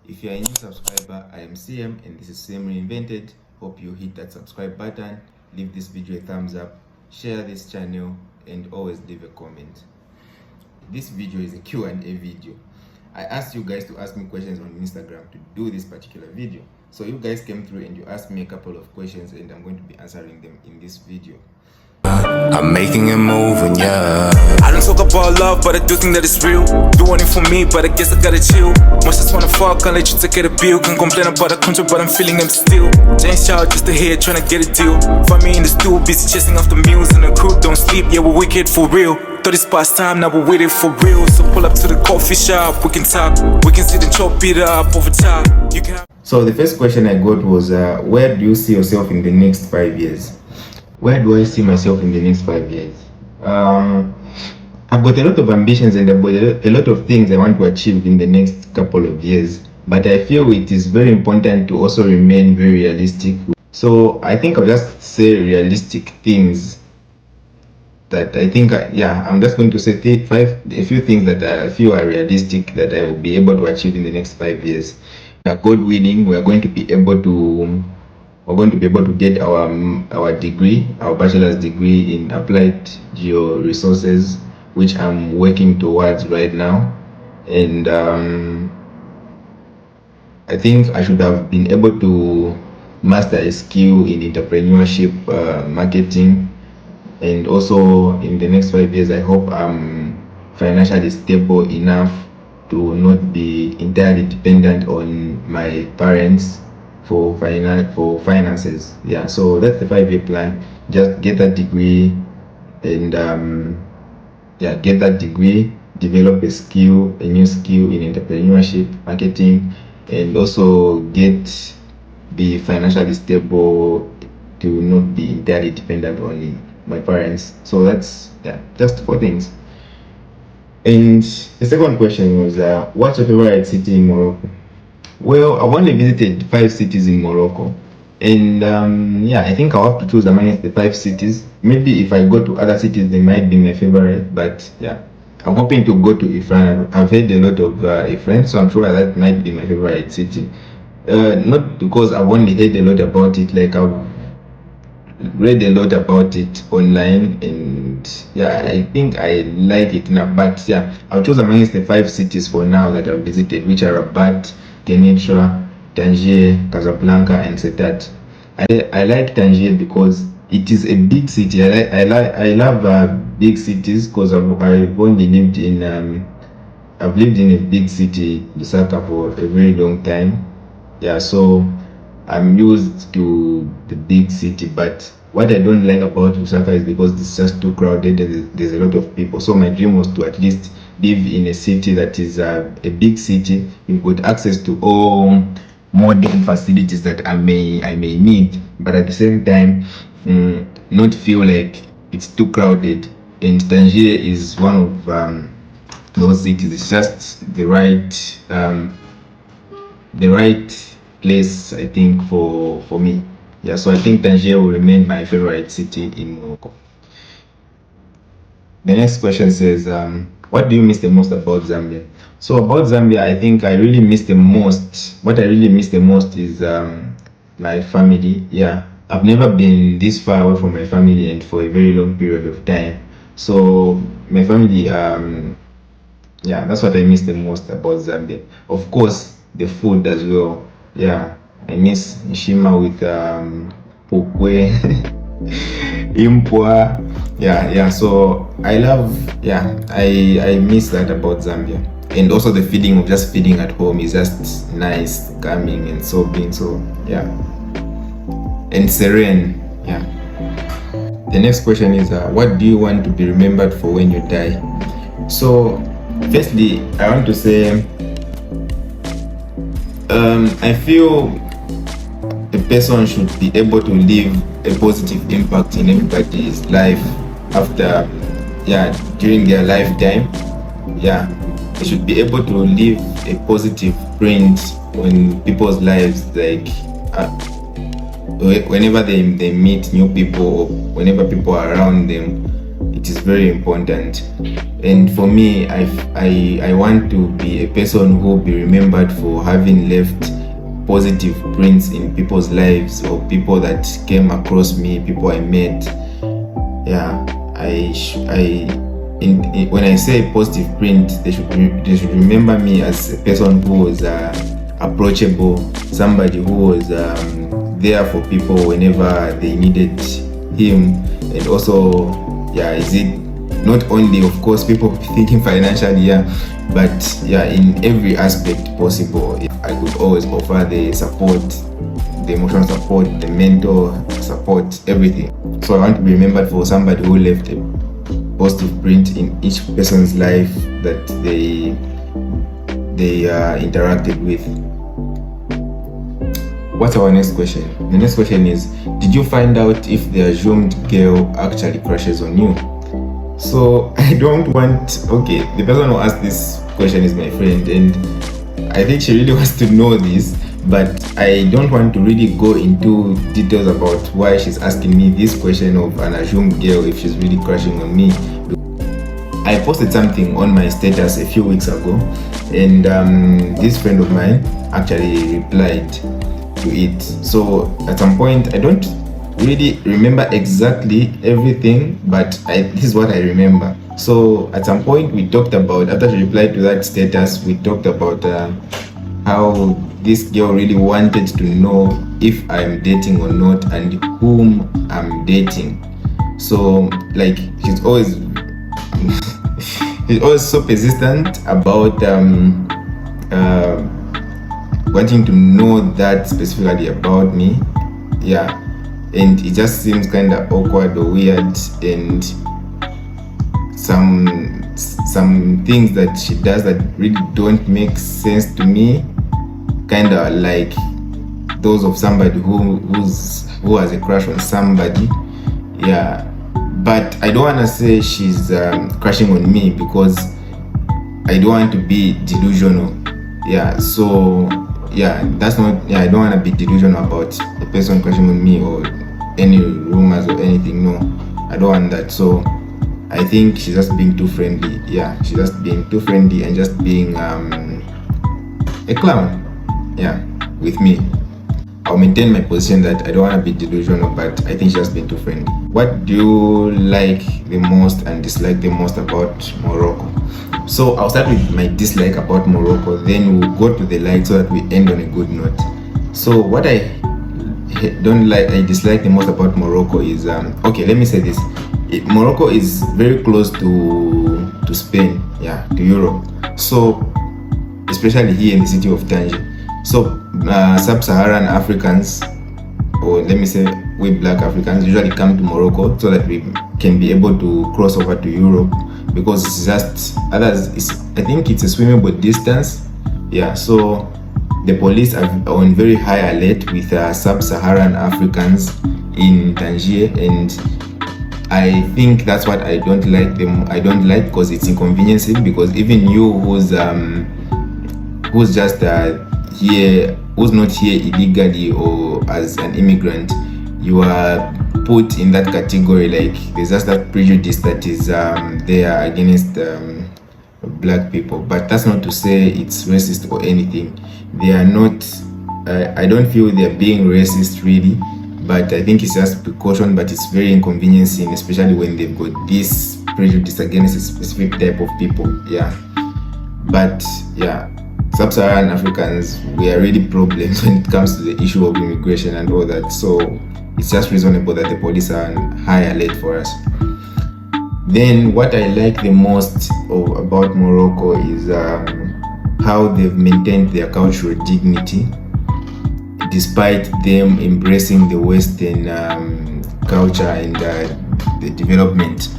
If you are a new subscriber, I am CM and this is CM Reinvented. Hope you hit that subscribe button, leave this video a thumbs up, share this channel, and always leave a comment. This video is a Q&A video. I asked you guys to ask me questions on Instagram to do this particular video. So you guys came through and you asked me a couple of questions and I'm going to be answering them in this video. I'm making it moving, yeah. I don't talk about love, but I do think that it's real. Doing it for me, but I guess I gotta chill. Most just wanna fuck, can't let you take care of the bill. Can't complain about the contract, but I'm feeling them still. James Child just ahead, trying to get a deal. Find me in the stool, busy chasing after meals. And the crew don't sleep, yeah, we're wicked for real. Thought it's past time, now we're waiting for real. So pull up to the coffee shop, we can talk. We can sit and chop it up over top. You can have... So the first question I got was, where do you see yourself in the next 5 years? Where do I see myself in the next 5 years? I've got a lot of ambitions and I've got a lot of things I want to achieve in the next couple of years. But I feel it is very important to also remain very realistic. So I think I'll just say realistic things that I think, I'm just going to say a few things that I feel are realistic that I will be able to achieve in the next 5 years. God willing, we're going to be able to get our degree, our bachelor's degree in applied geo resources, which I'm working towards right now. And I think I should have been able to master a skill in entrepreneurship, marketing, and also in the next 5 years I hope I'm financially stable enough to not be entirely dependent on my parents for finances. Yeah, so that's the 5-year plan. Just get that degree and get that degree, develop a new skill in entrepreneurship, marketing, and also be financially stable to not be entirely dependent on my parents. So that's just 4 things. And the second question was, what's your favorite city in Morocco? Well, I've only visited 5 cities in Morocco, and I think I'll have to choose amongst the 5 cities. Maybe if I go to other cities, they might be my favorite, but I'm hoping to go to Ifrane. I've heard a lot of Ifrane, so I'm sure that might be my favorite city. Not because I've only heard a lot about it, like I've read a lot about it online, and I think I like it now. But I'll choose amongst the 5 cities for now that I've visited, which are Rabat, Kenitra, Tangier, Casablanca, and Setat. I like Tangier because it is a big city. I love big cities because I've only lived in I've lived in a big city, Lusaka, for a very long time. So I'm used to the big city. But what I don't like about Lusaka is because it's just too crowded. There's a lot of people. So my dream was to at least live in a city that is a big city. You've got access to all modern facilities that I may need, but at the same time not feel like it's too crowded. And Tangier is one of those cities. It's just the right place, I think, for me. So I think Tangier will remain my favorite city in Morocco. The next question says, what do you miss the most about Zambia? So about Zambia, I think what I really miss the most is my family. I've never been this far away from my family and for a very long period of time. So my family, that's what I miss the most about Zambia. Of course, the food as well. I miss Nshima with pokwe, impwa. So I miss that about Zambia. And also the feeling of just feeding at home is just nice, calming, and soothing. So and serene. The next question is, what do you want to be remembered for when you die? So firstly, I want to say I feel a person should be able to leave a positive impact in everybody's life after during their lifetime. They should be able to leave a positive print on people's lives, like whenever they meet new people or whenever people are around them. It it is very important. And for me, I want to be a person who will be remembered for having left positive prints in people's lives, or people that came across me, people I met. Yeah, when I say positive print, they should remember me as a person who was approachable, somebody who was there for people whenever they needed him. And also, is it not only, of course, people thinking financially, but in every aspect possible. I could always offer the support, the emotional support, the mental support, everything. So I want to be remembered for somebody who left a positive print in each person's life that they interacted with. What's our next question? The next question is, did you find out if the assumed girl actually crushes on you? So I don't want, the person who asked this question is my friend, and I think she really wants to know this, but I don't want to really go into details about why she's asking me this question of an assumed girl if she's really crushing on me. I posted something on my status a few weeks ago, and this friend of mine actually replied to it. So at some point, I don't really remember exactly everything, but this is what I remember. So at some point we talked about, after she replied to that status, we talked about how this girl really wanted to know if I'm dating or not and whom I'm dating. So like she's always she's always so persistent about wanting to know that specifically about me. And it just seems kind of awkward or weird, and some things that she does that really don't make sense to me, kind of like those of somebody who has a crush on somebody. But I don't want to say she's crushing on me, because I don't want to be delusional. That's not, I don't want to be delusional about a person crushing on me or any rumors or anything. No, I don't want that. So I think she's just being too friendly. She's just being too friendly and just being a clown. With me. I'll maintain my position that I don't want to be delusional, but I think she's just being too friendly. What do you like the most and dislike the most about Morocco? So I'll start with my dislike about Morocco, then we'll go to the like so that we end on a good note. So what I dislike the most about Morocco is, let me say this. Morocco is very close to Spain, to Europe. So especially here in the city of Tangier. So sub-Saharan Africans, or let me say we Black Africans, usually come to Morocco so that we can be able to cross over to Europe, because it's just I think it's a swimmable distance. So the police are on very high alert with sub-Saharan Africans in Tangier, and I think that's what I don't like because it's inconveniencing, because even you who's just here, who's not here illegally or as an immigrant, you are put in that category. Like there's just that prejudice that is there against Black people. But that's not to say it's racist or anything. They are not, I don't feel they're being racist really, but I think it's just precaution, but it's very inconveniencing, especially when they've got this prejudice against a specific type of people. But sub-Saharan Africans, we are really problems when it comes to the issue of immigration and all that. So it's just reasonable that the police are on high alert for us. Then what I like the most about Morocco is how they've maintained their cultural dignity despite them embracing the Western culture and the development.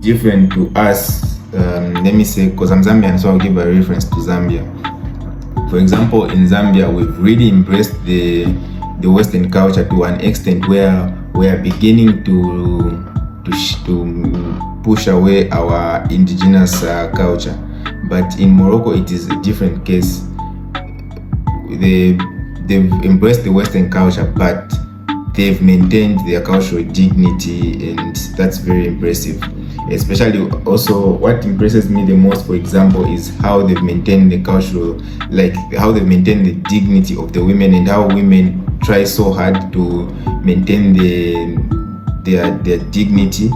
Different to us, let me say, because I'm Zambian, so I'll give a reference to Zambia. For example, in Zambia, we've really embraced the Western culture to an extent where we are beginning to push away our indigenous culture. But in Morocco, it is a different case. They've embraced the Western culture, but they've maintained their cultural dignity, and that's very impressive. especially also what impresses me the most, for example, is how they've maintained the cultural, like how they've maintained the dignity of the women, and how women try so hard to maintain their dignity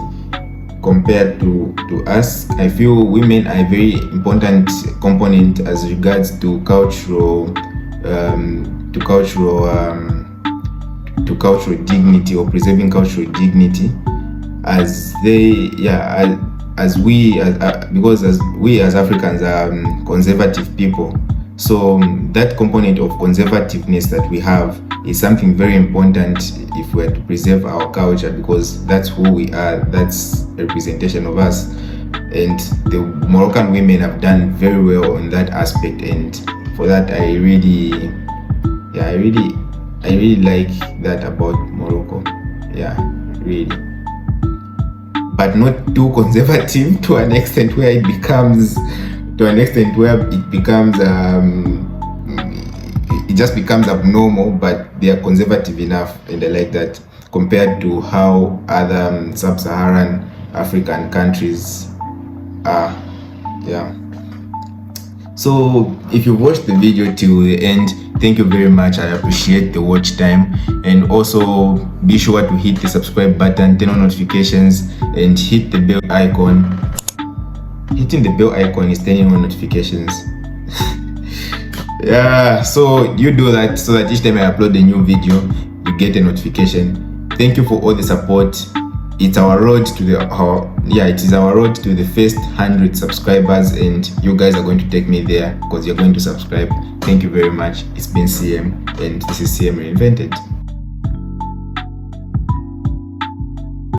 compared to us. I feel women are a very important component as regards to cultural dignity, or preserving cultural dignity, as they because we as Africans are conservative people. So that component of conservativeness that we have is something very important if we're to preserve our culture, because that's who we are, that's a representation of us. And the Moroccan women have done very well on that aspect, and for that I really like that about Morocco. Yeah, really. But not too conservative to an extent where it becomes it just becomes abnormal, but they are conservative enough, and I like that, compared to how other sub-Saharan African countries are. Yeah. So if you watched the video till the end, thank you very much. I appreciate the watch time, and also be sure to hit the subscribe button, turn on notifications, and hit the bell icon. Hitting the bell icon is turning on notifications. Yeah, so you do that so that each time I upload a new video, you get a notification. Thank you for all the support. It's our road to the first 100 subscribers, and you guys are going to take me there because you're going to subscribe. Thank you very much. It's been CM, and this is CM Reinvented.